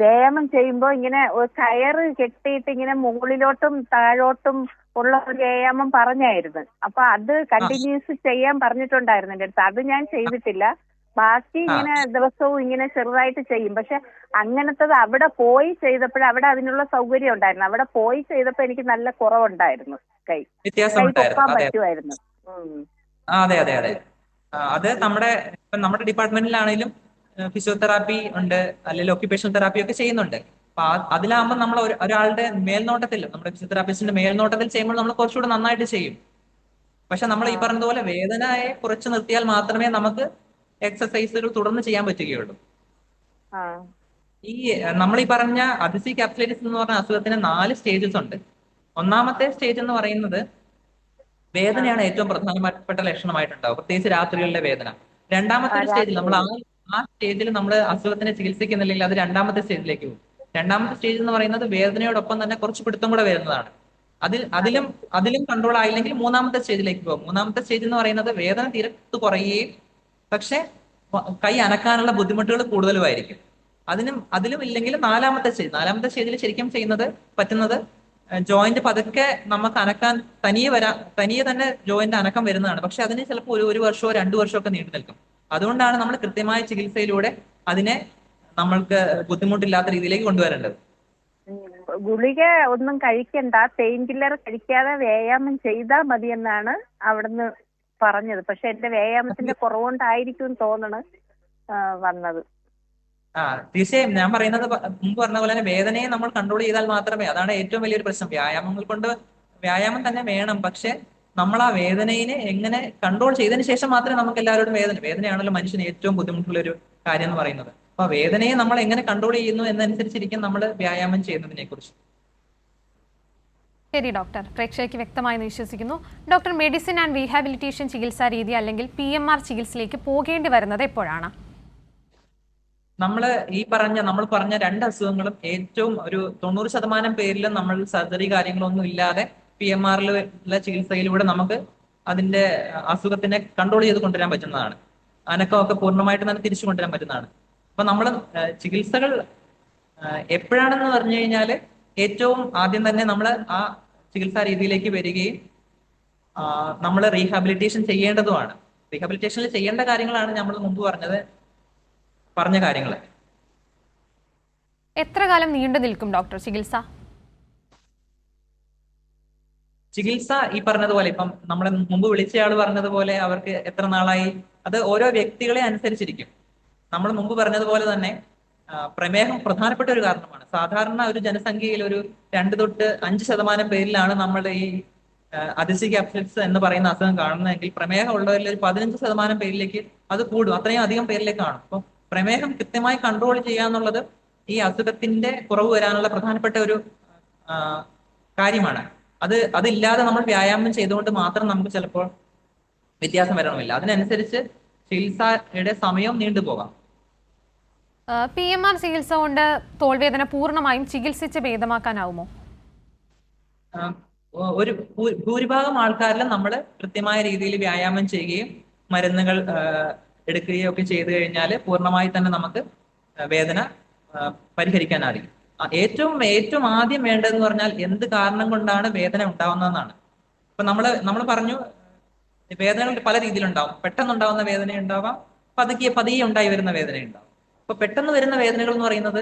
വ്യായാമം ചെയ്യുമ്പോൾ ഇങ്ങനെ കയറ് കെട്ടിയിട്ട് ഇങ്ങനെ മുകളിലോട്ടും താഴോട്ടും ഉള്ള ഒരു വ്യായാമം പറഞ്ഞായിരുന്നു. അപ്പൊ അത് കണ്ടിന്യൂസ് ചെയ്യാൻ പറഞ്ഞിട്ടുണ്ടായിരുന്നു എൻ്റെ അടുത്ത്. അത് ഞാൻ ചെയ്തിട്ടില്ല. ബാക്കി ഇങ്ങനെ ദിവസവും ഇങ്ങനെ ചെറുതായിട്ട് ചെയ്യും. പക്ഷെ അങ്ങനത്തത് അവിടെ പോയി ചെയ്തപ്പോൾ അവിടെ അതിനുള്ള സൗകര്യം ഉണ്ടായിരുന്നു. അവിടെ പോയി ചെയ്തപ്പോൾ എനിക്ക് നല്ല കുറവുണ്ടായിരുന്നു. കൈ പൊക്കാൻ പറ്റുമായിരുന്നു. അതെ അതെ അതെ. അത് നമ്മുടെ ഡിപ്പാർട്ട്മെന്റിലാണെങ്കിലും ഫിസിയോതെറാപ്പി ഉണ്ട്, അല്ലെങ്കിൽ ഒക്യുപേഷണൽ തെറാപ്പി ഒക്കെ ചെയ്യുന്നുണ്ട്. അപ്പൊ അതിലാകുമ്പോൾ നമ്മൾ ഒരാളുടെ മേൽനോട്ടത്തിൽ, നമ്മുടെ ഫിസിയോതെറാപ്പിസ്റ്റിന്റെ മേൽനോട്ടത്തിൽ ചെയ്യുമ്പോൾ നമ്മൾ കുറച്ചുകൂടെ നന്നായിട്ട് ചെയ്യും. പക്ഷെ നമ്മൾ ഈ പറഞ്ഞതുപോലെ വേദനയെ കുറച്ച് നിർത്തിയാൽ മാത്രമേ നമുക്ക് എക്സസൈസുകൾ തുടർന്ന് ചെയ്യാൻ പറ്റുകയുള്ളൂ. ഈ നമ്മൾ ഈ പറഞ്ഞ അഡിസീവ് ക്യാപ്സുലൈറ്റിസ് എന്ന് പറഞ്ഞ അസുഖത്തിന് 4 സ്റ്റേജസ് ഉണ്ട്. ഒന്നാമത്തെ സ്റ്റേജ് എന്ന് പറയുന്നത് വേദനയാണ് ഏറ്റവും പ്രധാനപ്പെട്ട ലക്ഷണമായിട്ടുണ്ടാവും, പ്രത്യേകിച്ച് രാത്രികളിലെ വേദന. രണ്ടാമത്തെ സ്റ്റേജിൽ നമ്മൾ ആ സ്റ്റേജിൽ നമ്മൾ അസുഖത്തിനെ ചികിത്സിക്കുന്നില്ലെങ്കിൽ അത് രണ്ടാമത്തെ സ്റ്റേജിലേക്ക് പോകും. രണ്ടാമത്തെ സ്റ്റേജ് എന്ന് പറയുന്നത് വേദനയോടൊപ്പം തന്നെ കുറച്ച് പിടുത്തം കൂടെ വരുന്നതാണ്. അതിലും കൺട്രോൾ ആയില്ലെങ്കിൽ മൂന്നാമത്തെ സ്റ്റേജിലേക്ക് പോകും. മൂന്നാമത്തെ സ്റ്റേജ് എന്ന് പറയുന്നത് വേദന തീരത്ത് കുറയുകയും പക്ഷെ കൈ അനക്കാനുള്ള ബുദ്ധിമുട്ടുകൾ കൂടുതലുമായിരിക്കും. അതിലും ഇല്ലെങ്കിൽ നാലാമത്തെ സ്റ്റേജിൽ ശരിക്കും പറ്റുന്നത് ജോയിന്റ് പതുക്കെ നമുക്ക് അനക്കാൻ തനിയെ തന്നെ ജോയിന്റ് അനക്കം വരുന്നതാണ്. പക്ഷെ അതിന് ചിലപ്പോൾ ഒരു വർഷമോ 2 വർഷമോ ഒക്കെ നീണ്ടു നിൽക്കും. അതുകൊണ്ടാണ് നമ്മൾ കൃത്യമായ ചികിത്സയിലൂടെ അതിനെ നമ്മൾക്ക് ബുദ്ധിമുട്ടില്ലാത്ത രീതിയിലേക്ക് കൊണ്ടുവരേണ്ടത്. ഗുളിക ഒന്നും കഴിക്കണ്ട, പെയിൻ കില്ലർ കഴിക്കാതെ വ്യായാമം ചെയ്താൽ മതി എന്നാണ് അവിടുന്ന് പറഞ്ഞത്. പക്ഷെ എന്റെ വ്യായാമത്തിന്റെ കുറവുകൊണ്ടായിരിക്കും തോന്നണ് വന്നത്. തീർച്ചയായും ഞാൻ പറയുന്നത് മുമ്പ് പറഞ്ഞ പോലെ തന്നെ വേദനയെ നമ്മൾ കൺട്രോൾ ചെയ്താൽ മാത്രമേ, അതാണ് ഏറ്റവും വലിയൊരു പ്രശ്നം. വ്യായാമം തന്നെ വേണം. പക്ഷെ നമ്മൾ ആ വേദനയെ എങ്ങനെ കൺട്രോൾ ചെയ്തതിന് ശേഷം മാത്രമേ നമുക്ക് എല്ലാവരോടും വേദനയാണല്ലോ മനുഷ്യന് ഏറ്റവും ബുദ്ധിമുട്ടുള്ള ഒരു കാര്യം എന്ന് പറയുന്നത്. അപ്പൊ വേദനയെ നമ്മൾ എങ്ങനെ കൺട്രോൾ ചെയ്യുന്നു എന്നനുസരിച്ചിരിക്കും നമ്മൾ വ്യായാമം ചെയ്യുന്നതിനെ കുറിച്ച്. ശരി ഡോക്ടർ, പ്രേക്ഷകർക്ക് വ്യക്തമായെന്ന് വിശ്വസിക്കുന്നു. ഡോക്ടർ, മെഡിസിൻ ആൻഡ് റീഹാബിലിറ്റേഷൻ ചികിത്സാ രീതി അല്ലെങ്കിൽ PMR ചികിത്സയിലേക്ക് പോകേണ്ടി വരുന്നത് എപ്പോഴാണ്? നമ്മൾ പറഞ്ഞ 2 അസുഖങ്ങളും ഏറ്റവും ഒരു 90% പേരിലും നമ്മൾ സർജറി കാര്യങ്ങളൊന്നും ഇല്ലാതെ PMR-ലുള്ള ചികിത്സയിലൂടെ നമുക്ക് അതിന്റെ അസുഖത്തിനെ കൺട്രോൾ ചെയ്ത് കൊണ്ടുവരാൻ പറ്റുന്നതാണ്. അനക്കമൊക്കെ പൂർണ്ണമായിട്ട് തന്നെ തിരിച്ചു കൊണ്ടുവരാൻ പറ്റുന്നതാണ്. അപ്പൊ നമ്മൾ ചികിത്സകൾ എപ്പോഴാണെന്ന് പറഞ്ഞു കഴിഞ്ഞാൽ ഏറ്റവും ആദ്യം തന്നെ നമ്മൾ ആ ചികിത്സാ രീതിയിലേക്ക് വരികയും നമ്മൾ റീഹാബിലിറ്റേഷൻ ചെയ്യേണ്ടതുമാണ്. റീഹാബിലിറ്റേഷനിൽ ചെയ്യേണ്ട കാര്യങ്ങളാണ് നമ്മൾ മുമ്പ് പറഞ്ഞ കാര്യങ്ങൾ. എത്ര കാലം നീണ്ടു നിൽക്കും ഡോക്ടർ ചികിത്സ? ഈ പറഞ്ഞതുപോലെ ഇപ്പം നമ്മളെ മുമ്പ് വിളിച്ചയാൾ പറഞ്ഞതുപോലെ അവർക്ക് എത്ര നാളായി, അത് ഓരോ വ്യക്തികളെ അനുസരിച്ചിരിക്കും. നമ്മൾ മുമ്പ് പറഞ്ഞതുപോലെ തന്നെ പ്രമേഹം പ്രധാനപ്പെട്ട ഒരു കാരണമാണ്. സാധാരണ ഒരു ജനസംഖ്യയിൽ ഒരു 2 തൊട്ട് 5% പേരിലാണ് നമ്മൾ ഈ അഡിസീവ് ക്യാപ്സുലൈറ്റിസ് എന്ന് പറയുന്ന അസുഖം കാണുന്നതെങ്കിൽ പ്രമേഹം ഉള്ളവരിൽ ഒരു 15% പേരിലേക്ക് അത് കൂടും. അത്രയും അധികം പേരിലേക്ക് കാണും. അപ്പോൾ പ്രമേഹം കൃത്യമായി കൺട്രോൾ ചെയ്യാന്നുള്ളത് ഈ അസുഖത്തിന്റെ കുറവ് വരാനുള്ള പ്രധാനപ്പെട്ട ഒരു കാര്യമാണ്. അതില്ലാതെ നമ്മൾ വ്യായാമം ചെയ്തുകൊണ്ട് മാത്രം നമുക്ക് ചിലപ്പോൾ വ്യത്യാസം വരണമെന്നില്ല. അതിനനുസരിച്ച് ചികിത്സയുടെ സമയം നീണ്ടുപോകാം. PMR ചികിത്സ കൊണ്ട് തോൾവേദന പൂർണ്ണമായും ചികിത്സിച്ച് ഭേദമാക്കാനാവുമോ? ഒരു ഭൂരിഭാഗം ആൾക്കാരിലും നമ്മൾ കൃത്യമായ രീതിയിൽ വ്യായാമം ചെയ്യുകയും മരുന്നുകൾ എടുക്കുകയും ഒക്കെ ചെയ്തു കഴിഞ്ഞാൽ പൂർണ്ണമായി തന്നെ നമുക്ക് വേദന പരിഹരിക്കാനായിരിക്കും. ഏറ്റവും ആദ്യം വേണ്ടതെന്ന് പറഞ്ഞാൽ എന്ത് കാരണം കൊണ്ടാണ് വേദന ഉണ്ടാവുന്നതെന്നാണ്. ഇപ്പൊ നമ്മൾ പറഞ്ഞു വേദനകൾ പല രീതിയിലുണ്ടാവും. പെട്ടെന്നുണ്ടാവുന്ന വേദന ഉണ്ടാവാം, പതിയെ ഉണ്ടായി വരുന്ന വേദന ഉണ്ടാവും. അപ്പൊ പെട്ടെന്ന് വരുന്ന വേദനകൾ എന്ന് പറയുന്നത്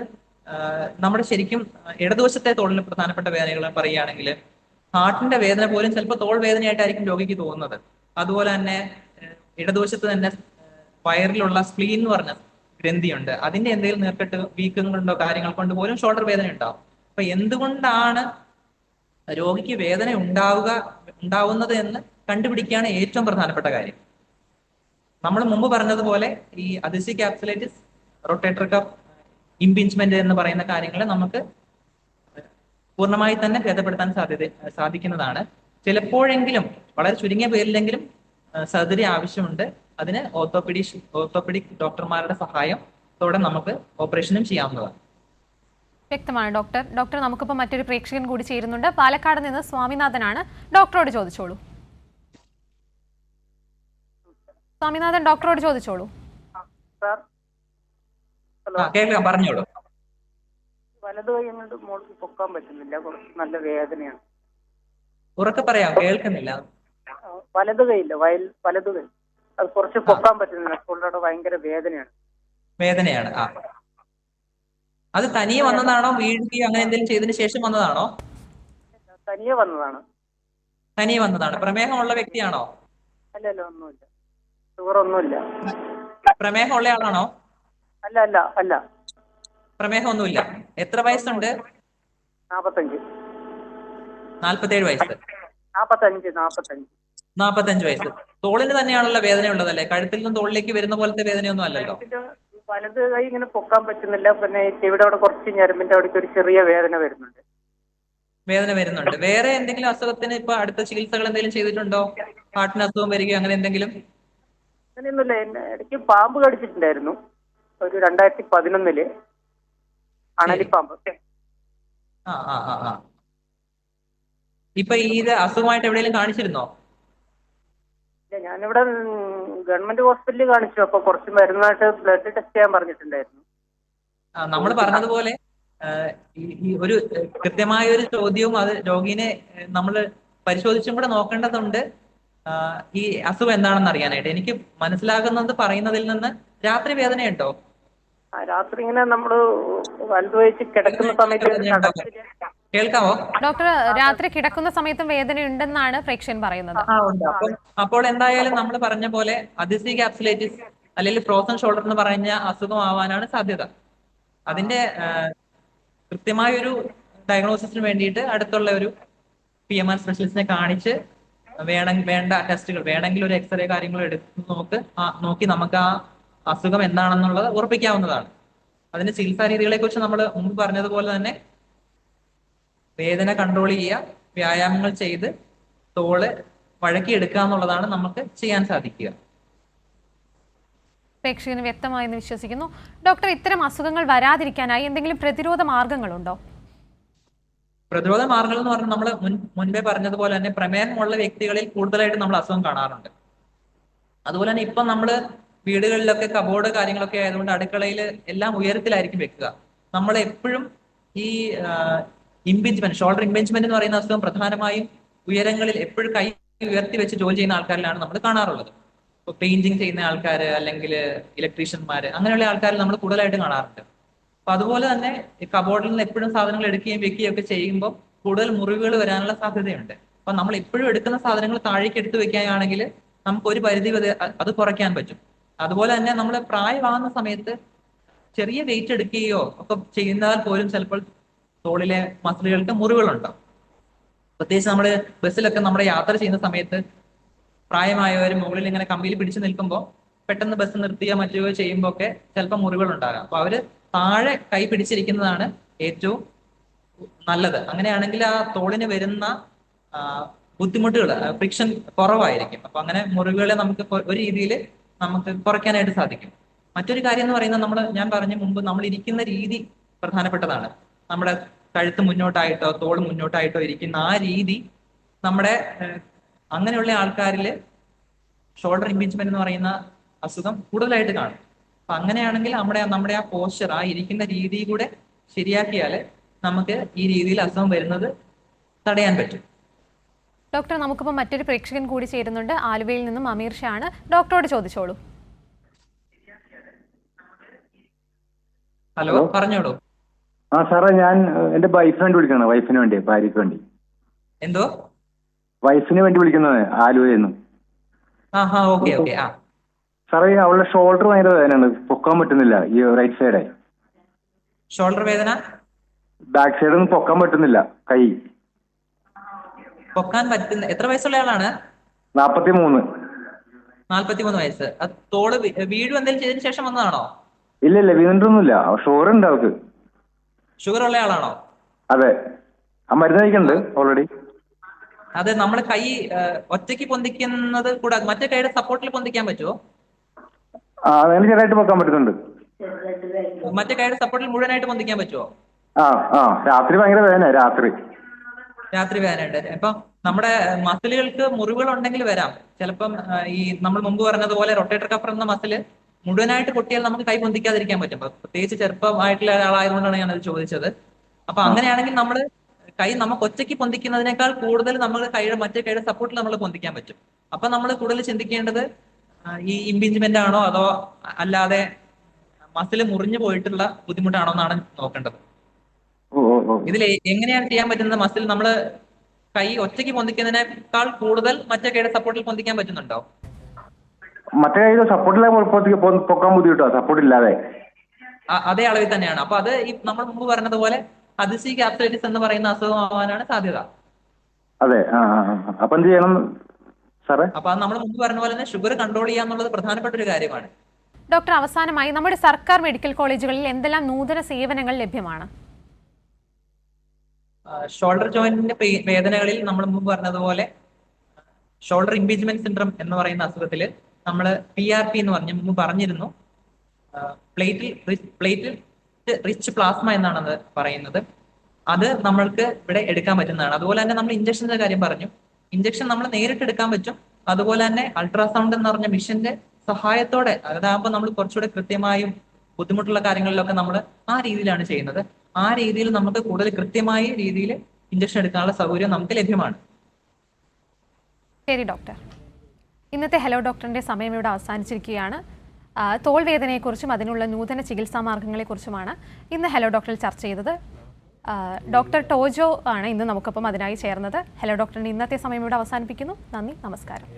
നമ്മുടെ ശരിക്കും ഇടതുവശത്തെ തോളിന് പ്രധാനപ്പെട്ട വേദനകൾ പറയുകയാണെങ്കിൽ ഹാർട്ടിന്റെ വേദന പോലും ചിലപ്പോൾ തോൾ വേദനയായിട്ടായിരിക്കും രോഗിക്ക് തോന്നുന്നത്. അതുപോലെ തന്നെ ഇടതുവശത്ത് തന്നെ വയറിലുള്ള സ്പ്ലീൻ എന്ന് പറഞ്ഞ ഗ്രന്ഥിയുണ്ട്, അതിന്റെ എന്തെങ്കിലും നീർക്കെട്ട് വീക്കങ്ങളുണ്ടോ കാര്യങ്ങൾ കൊണ്ട് പോലും ഷോൾഡർ വേദന ഉണ്ടാവും. അപ്പൊ എന്തുകൊണ്ടാണ് രോഗിക്ക് വേദന ഉണ്ടാവുന്നത് എന്ന് കണ്ടുപിടിക്കുകയാണ് ഏറ്റവും പ്രധാനപ്പെട്ട കാര്യം. നമ്മൾ മുമ്പ് പറഞ്ഞതുപോലെ ഈ അഡിസീവ് ക്യാപ്സുലൈറ്റിസ്, റൊട്ടേറ്റർ കഫ് ഇംപിഞ്ച്മെന്റ് എന്ന് പറയുന്ന കാര്യങ്ങളെ നമുക്ക് പൂർണ്ണമായി തന്നെ ഭേദപ്പെടുത്താൻ സാധിക്കുന്നതാണ്. ചിലപ്പോഴെങ്കിലും വളരെ ചുരുങ്ങിയ പേരിലെങ്കിലും സർജറി ആവശ്യമുണ്ട്. അതിന് ഓർത്തോപെഡിക് ഡോക്ടർമാരുടെ സഹായത്തോടെ നമുക്ക് ഓപ്പറേഷനും ചെയ്യാവുന്നതാണ്. വ്യക്തമാണ് ഡോക്ടർ. ഡോക്ടർ, നമുക്കിപ്പോൾ മറ്റൊരു പ്രേക്ഷകൻ കൂടി ചേരുന്നുണ്ട്. പാലക്കാട് നിന്ന് സ്വാമിനാഥനാണ്. ഡോക്ടറോട് ചോദിച്ചോളൂ. സ്വാമിനാഥൻ, ഡോക്ടറോട് ചോദിച്ചോളൂ. കേൾക്കാം, പറഞ്ഞോളൂ. വലതു കൈ കൊണ്ട് മോൾക്ക് പൊക്കാൻ പറ്റുന്നില്ല, കുറച്ച് നല്ല വേദനയാണ്. ഉറക്കെ പറയാം, കേൾക്കുന്നില്ല. വലതു കൈയില്ല, വലതു കൈ അത് കുറച്ച് പൊക്കാൻ പറ്റുന്നില്ല, ഷോൾഡറുടെ ഭയങ്കര വേദനയാണ്. വേദനയാണ്. അത് തനിയെ വന്നതാണോ, വീഴുകയോ അങ്ങനെ എന്തെങ്കിലും ചെയ്തതിന് ശേഷം വന്നതാണോ? തനിയെ വന്നതാണ്. തനിയെ വന്നതാണ്. പ്രമേഹമുള്ള വ്യക്തിയാണോ? അല്ലല്ല, ഒന്നുമില്ല, ഷുഗർ ഒന്നുമില്ല. പ്രമേഹമുള്ള ആളാണോ? അല്ല അല്ല അല്ല. പ്രമേഹം ഒന്നുമില്ല. എത്ര വയസ്സുണ്ട്? 45. 47 വയസ്സ്. 45 വയസ്സ്. തോളിന് തന്നെയാണല്ലോ വേദന ഉള്ളതല്ലേ? കഴുത്തിൽ നിന്നും തോളിലേക്ക് വരുന്ന പോലത്തെ വേദനയൊന്നും അല്ലല്ലോ? വലത് കൈ ഇങ്ങനെ പൊക്കാൻ പറ്റുന്നില്ല, പിന്നെ ഇവിടെ അവിടെ കുറച്ച് ഞരമ്പിന്റെ അവിടേക്ക് ഒരു ചെറിയ വേദന വരുന്നുണ്ട്. വേറെ എന്തെങ്കിലും അസുഖത്തിന് ഇപ്പൊ അടുത്ത ചികിത്സകൾ എന്തെങ്കിലും ചെയ്തിട്ടുണ്ടോ? ഹാർട്ടിന് അസുഖം വരികയോ അങ്ങനെ എന്തെങ്കിലും? അങ്ങനെയൊന്നുമില്ല. ഇടയ്ക്ക് പാമ്പ് കടിച്ചിട്ടുണ്ടായിരുന്നു, ഒരു 2011 അണലിപ്പാമ്പ്. ഇപ്പൊ ഇത് അസുഖമായിട്ട് എവിടെയെങ്കിലും കാണിച്ചിരുന്നോ? ഞാനിവിടെ ഗവൺമെന്റ് ഹോസ്പിറ്റലിൽ കാണിച്ചു. അപ്പൊ കുറച്ച് മരുന്നായിട്ട് ബ്ലഡ് ടെസ്റ്റ് ചെയ്യാൻ പറഞ്ഞിട്ടുണ്ടായിരുന്നു. നമ്മൾ പറഞ്ഞതുപോലെ ഈ ഒരു കൃത്യമായ ഒരു ചോദ്യവും അത് രോഗീനെ നമ്മൾ പരിശോധിച്ചും കൂടെ നോക്കേണ്ടതുണ്ട്. ഈ അസുഖം എന്താണെന്ന് അറിയാനായിട്ട്. എനിക്ക് മനസ്സിലാകുന്നത് പറയുന്നതിൽ നിന്ന് രാത്രി വേദനയുണ്ടോ? രാത്രി ഇങ്ങനെ നമ്മള് വലതു വെച്ച് കിടക്കുന്ന സമയത്ത് കേൾക്കാവോ? ഡോക്ടർ, രാത്രി കിടക്കുന്ന സമയത്തും വേദന ഉണ്ടെന്നാണ് പ്രേക്ഷകൻ പറയുന്നത്. അപ്പോൾ എന്തായാലും നമ്മൾ പറഞ്ഞ പോലെ അദിസി ക്യാപ്സുലൈറ്റിസ് അല്ലെങ്കിൽ ഫ്രോസൺ ഷോൾഡർ എന്ന് പറഞ്ഞ അസുഖം ആവാനാണ് സാധ്യത. അതിന്റെ കൃത്യമായ ഒരു ഡയഗ്നോസിസിന് വേണ്ടിയിട്ട് അടുത്തുള്ള ഒരു PMR സ്പെഷ്യലിസ്റ്റിനെ കാണിച്ച് വേണ്ട ടെസ്റ്റുകൾ വേണമെങ്കിൽ ഒരു എക്സ്റേ കാര്യങ്ങൾ എടുത്ത് നോക്കി നമുക്ക് ആ അസുഖം എന്താണെന്നുള്ളത് ഉറപ്പിക്കാവുന്നതാണ്. അതിന്റെ ചികിത്സാ രീതികളെ കുറിച്ച് നമ്മൾ മുമ്പ് പറഞ്ഞതുപോലെ തന്നെ വേദന കൺട്രോൾ ചെയ്യുക, വ്യായാമങ്ങൾ ചെയ്ത് തോള് വഴക്കിയെടുക്കുക എന്നുള്ളതാണ് നമുക്ക് ചെയ്യാൻ സാധിക്കുക. പ്രേക്ഷകന് വ്യക്തമായെന്ന് വിശ്വസിക്കുന്നു. ഡോക്ടർ, ഇത്തരം അസുഖങ്ങൾ വരാതിരിക്കാനായി എന്തെങ്കിലും പ്രതിരോധ മാർഗങ്ങളുണ്ടോ? പ്രതിരോധ മാർഗങ്ങൾ എന്ന് പറഞ്ഞാൽ നമ്മൾ മുൻപേ പറഞ്ഞതുപോലെ തന്നെ പ്രമേഹമുള്ള വ്യക്തികളിൽ കൂടുതലായിട്ട് നമ്മൾ അസുഖം കാണാറുണ്ട്. അതുപോലെ തന്നെ ഇപ്പം നമ്മൾ വീടുകളിലൊക്കെ കബോർഡ് കാര്യങ്ങളൊക്കെ ആയതുകൊണ്ട് അടുക്കളയിൽ എല്ലാം ഉയരത്തിലായിരിക്കും വെക്കുക. നമ്മൾ എപ്പോഴും ഈ ഇംപിഞ്ച്മെന്റ്, ഷോൾഡർ ഇംപിഞ്ച്മെന്റ് എന്ന് പറയുന്ന അസുഖം പ്രധാനമായും ഉയരങ്ങളിൽ എപ്പോഴും കൈ ഉയർത്തി വെച്ച് ജോലി ചെയ്യുന്ന ആൾക്കാരിലാണ് നമ്മൾ കാണാറുള്ളത്. ഇപ്പൊ പെയിന്റിങ് ചെയ്യുന്ന ആൾക്കാർ അല്ലെങ്കിൽ ഇലക്ട്രീഷ്യന്മാര് അങ്ങനെയുള്ള ആൾക്കാർ നമ്മൾ കൂടുതലായിട്ട് കാണാറുണ്ട്. അപ്പൊ അതുപോലെ തന്നെ ഈ കബോർഡിൽ നിന്ന് എപ്പോഴും സാധനങ്ങൾ എടുക്കുകയും വെക്കുകയും ഒക്കെ ചെയ്യുമ്പോൾ കൂടുതൽ മുറിവുകൾ വരാനുള്ള സാധ്യതയുണ്ട്. അപ്പൊ നമ്മൾ എപ്പോഴും എടുക്കുന്ന സാധനങ്ങൾ താഴേക്ക് എടുത്ത് വെക്കുകയാണെങ്കിൽ നമുക്ക് ഒരു പരിധി അത് കുറയ്ക്കാൻ പറ്റും. അതുപോലെ തന്നെ നമ്മൾ പ്രായമാകുന്ന സമയത്ത് ചെറിയ വെയിറ്റ് എടുക്കുകയോ ഒക്കെ ചെയ്യുന്നാൽ പോലും ചിലപ്പോൾ തോളിലെ മസിലുകൾക്ക് മുറിവുകളുണ്ടാവും. പ്രത്യേകിച്ച് നമ്മൾ ബസ്സിലൊക്കെ നമ്മുടെ യാത്ര ചെയ്യുന്ന സമയത്ത് പ്രായമായവർ മുകളിൽ ഇങ്ങനെ കമ്പിയിൽ പിടിച്ചു നിൽക്കുമ്പോൾ പെട്ടെന്ന് ബസ് നിർത്തുകയോ മറ്റുകയോ ചെയ്യുമ്പോൾ ഒക്കെ ചിലപ്പോൾ മുറിവുകൾ ഉണ്ടാകാം. അപ്പൊ അവര് താഴെ കൈ പിടിച്ചിരിക്കുന്നതാണ് ഏറ്റവും നല്ലത്. അങ്ങനെയാണെങ്കിൽ ആ തോളിന് വരുന്ന ബുദ്ധിമുട്ടുകൾ, ഫ്രിക്ഷൻ കുറവായിരിക്കും. അപ്പൊ അങ്ങനെ മുറിവുകളെ നമുക്ക് ഒരു രീതിയിൽ നമുക്ക് കുറയ്ക്കാനായിട്ട് സാധിക്കും. മറ്റൊരു കാര്യം എന്ന് പറയുന്നത് ഞാൻ പറഞ്ഞ മുമ്പ് നമ്മൾ ഇരിക്കുന്ന രീതി പ്രധാനപ്പെട്ടതാണ്. നമ്മുടെ കഴുത്ത് മുന്നോട്ടായിട്ടോ തോൾ മുന്നോട്ടായിട്ടോ ഇരിക്കുന്ന ആ രീതി നമ്മുടെ അങ്ങനെയുള്ള ആൾക്കാരിൽ ഷോൾഡർ ഇംപിഞ്ച്മെന്റ് എന്ന് പറയുന്ന അസുഖം കൂടുതലായിട്ട് കാണും. അപ്പൊ അങ്ങനെയാണെങ്കിൽ നമ്മുടെ ആ പോസ്ചർ, ആ ഇരിക്കുന്ന രീതി കൂടെ ശരിയാക്കിയാൽ നമുക്ക് ഈ രീതിയിൽ അസുഖം വരുന്നത് തടയാൻ പറ്റും. ഡോക്ടർ, നമുക്കിപ്പോൾ മറ്റൊരു പ്രേക്ഷകൻ കൂടി ചേരുന്നുണ്ട്. ആലുവയിൽ നിന്നും അമീർ ഷാ ആണ്. ഡോക്ടറോട് ചോദിച്ചോളൂ. ഹലോ, പറഞ്ഞോളൂ. സാറേ, ഞാൻ എന്റെ വൈഫിന് വേണ്ടി വിളിക്കണം. വൈഫിന് വേണ്ടി, ഭാര്യക്ക് വേണ്ടി. എന്തോ? വൈഫിന് വേണ്ടി വിളിക്കുന്നത് ആലുവയിൽ നിന്ന്. സാറേ, അവളുടെ ഷോൾഡർ ഭയങ്കര വേദനയാണ്, പൊക്കാൻ പറ്റുന്നില്ല. ഈ റൈറ്റ് സൈഡ് ഷോൾഡർ വേദന, ബാക്ക് സൈഡ് ഒന്നും പൊക്കാൻ പറ്റുന്നില്ല. കൈ പൊക്കാൻ പറ്റുന്ന. എത്ര വയസ്സുള്ള ആളാണ്? 43 വയസ്സ്. തോള് വീഴും എന്തെങ്കിലും ചെയ്തതിനു ശേഷം വന്നതാണോ? ഇല്ല, വീണിട്ടൊന്നുമില്ല. ഷുഗർ ഉണ്ട് അവർക്ക്. ഷുഗർ ഉള്ള ആളാണോ? അതെ. ആ മരുന്ന് കഴിക്കുന്നുണ്ട് ഓൾറെഡി. അത് നമ്മൾ കൈ ഒറ്റയ്ക്ക് പൊന്തിക്കുന്നത് കൂടാതെ മറ്റേ കൈയുടെ സപ്പോർട്ടിൽ പൊന്തിക്കാൻ പറ്റുമോ? അങ്ങനെ ചെറുതായിട്ട് പൊക്കാൻ പറ്റുന്നുണ്ട്. മറ്റേ കൈയുടെ സപ്പോർട്ടിൽ മുഴുവനായിട്ട് പൊന്തിക്കാൻ പറ്റുമോ? രാത്രി ഭയങ്കര വേദന. രാത്രി വേദനയുണ്ട്. ഇപ്പൊ നമ്മുടെ മസിലുകൾക്ക് മുറിവുകൾ ഉണ്ടെങ്കിൽ വരാം. ചിലപ്പം ഈ നമ്മൾ മുമ്പ് പറഞ്ഞതുപോലെ റൊട്ടേറ്റർ കഫർ എന്ന മസില് മുഴുവനായിട്ട് പൊട്ടിയാൽ നമുക്ക് കൈ പൊന്തിക്കാതിരിക്കാൻ പറ്റും. പ്രത്യേകിച്ച് ചെറുപ്പമായിട്ടുള്ള ഒരാളായതുകൊണ്ടാണ് ഞാനത് ചോദിച്ചത്. അപ്പൊ അങ്ങനെയാണെങ്കിൽ നമ്മൾ കൈ നമുക്ക് ഒറ്റയ്ക്ക് പൊന്തിക്കുന്നതിനേക്കാൾ കൂടുതൽ നമ്മൾ മറ്റേ കൈയുടെ സപ്പോർട്ടിൽ നമ്മൾ പൊന്തിക്കാൻ പറ്റും. അപ്പൊ നമ്മൾ കൂടുതൽ ചിന്തിക്കേണ്ടത് ഈ ഇംപിഞ്ച്മെന്റ് ആണോ അതോ അല്ലാതെ മസിൽ മുറിഞ്ഞു പോയിട്ടുള്ള ബുദ്ധിമുട്ടാണോ എന്നാണ് നോക്കേണ്ടത്. ഇതിൽ എങ്ങനെയാണ് ചെയ്യാൻ പറ്റുന്നത്? മസിൽ നമ്മൾ കൈ ഒറ്റയ്ക്ക് പൊന്തിക്കുന്നതിനേക്കാൾ കൂടുതൽ മറ്റേ കൈയുടെ സപ്പോർട്ടിൽ പൊന്തിക്കാൻ പറ്റുന്നുണ്ടോ? മറ്റേ കൈയുടെ സപ്പോർട്ടിലെ പൊക്കാൻ ബുദ്ധിമുട്ടോ? സപ്പോർട്ട് ഇല്ലാതെ അതേ അളവിൽ തന്നെയാണ്. അപ്പൊ അത് ഈ നമ്മൾ മുമ്പ് പറഞ്ഞതുപോലെ അദിസി ക്യാപ്സുലൈറ്റിസ് എന്ന് പറയുന്ന അസുഖമാവാനാണ് സാധ്യത. അതെ. അപ്പൊ എന്ത് ചെയ്യണം സാറേ? അപ്പൊ അത് നമ്മൾ മുമ്പ് പറഞ്ഞ പോലെ തന്നെ ഷുഗർ കൺട്രോൾ ചെയ്യാന്നുള്ളത് പ്രധാനപ്പെട്ട ഒരു കാര്യമാണ്. ഡോക്ടർ, അവസാനമായി നമ്മുടെ സർക്കാർ മെഡിക്കൽ കോളേജുകളിൽ എന്തെല്ലാം നൂതന സേവനങ്ങൾ ലഭ്യമാണ്? ഷോൾഡർ ജോയിന്റിന്റെ വേദനകളിൽ നമ്മൾ മുമ്പ് പറഞ്ഞതുപോലെ ഷോൾഡർ ഇംപീച്ച്മെന്റ് സിൻഡ്രം എന്ന് പറയുന്ന അസുഖത്തിൽ നമ്മൾ PRP എന്ന് മുമ്പ് പറഞ്ഞിരുന്നു. പ്ലേറ്റിൽ റിച്ച് പ്ലാസ്മ എന്നാണ് അത് പറയുന്നത്. അത് നമ്മൾക്ക് ഇവിടെ എടുക്കാൻ പറ്റുന്നതാണ്. അതുപോലെ തന്നെ നമ്മൾ ഇഞ്ചക്ഷന്റെ കാര്യം പറഞ്ഞു. ഇഞ്ചക്ഷൻ നമ്മൾ നേരിട്ട് എടുക്കാൻ പറ്റും. അതുപോലെ തന്നെ അൾട്രാസൗണ്ട് എന്ന് പറഞ്ഞ മിഷന്റെ സഹായത്തോടെ, അതാകുമ്പോൾ നമ്മൾ കുറച്ചുകൂടെ കൃത്യമായും ബുദ്ധിമുട്ടുള്ള കാര്യങ്ങളിലൊക്കെ നമ്മൾ ആ രീതിയിലാണ് ചെയ്യുന്നത്. ആ രീതിയിൽ നമുക്ക് കൂടുതൽ കൃത്യമായ രീതിയിൽ ഇഞ്ചക്ഷൻ എടുക്കാനുള്ള സൗകര്യം നമുക്ക് ലഭ്യമാണ്. ശരി ഡോക്ടർ, ഇന്നത്തെ ഹലോ ഡോക്ടറിന്റെ സമയം ഇവിടെ അവസാനിച്ചിരിക്കുകയാണ്. തോൾ വേദനയെക്കുറിച്ചും അതിനുള്ള നൂതന ചികിത്സാ മാർഗങ്ങളെക്കുറിച്ചുമാണ് ഇന്ന് ഹലോ ഡോക്ടറിൽ ചർച്ച ചെയ്തത്. ഡോക്ടർ ടോജോ ആണ് ഇന്ന് നമുക്കൊപ്പം അതിനായി ചേർന്നത്. ഹലോ ഡോക്ടറിന്റെ ഇന്നത്തെ സമയം ഇവിടെ അവസാനിപ്പിക്കുന്നു. നന്ദി, നമസ്കാരം.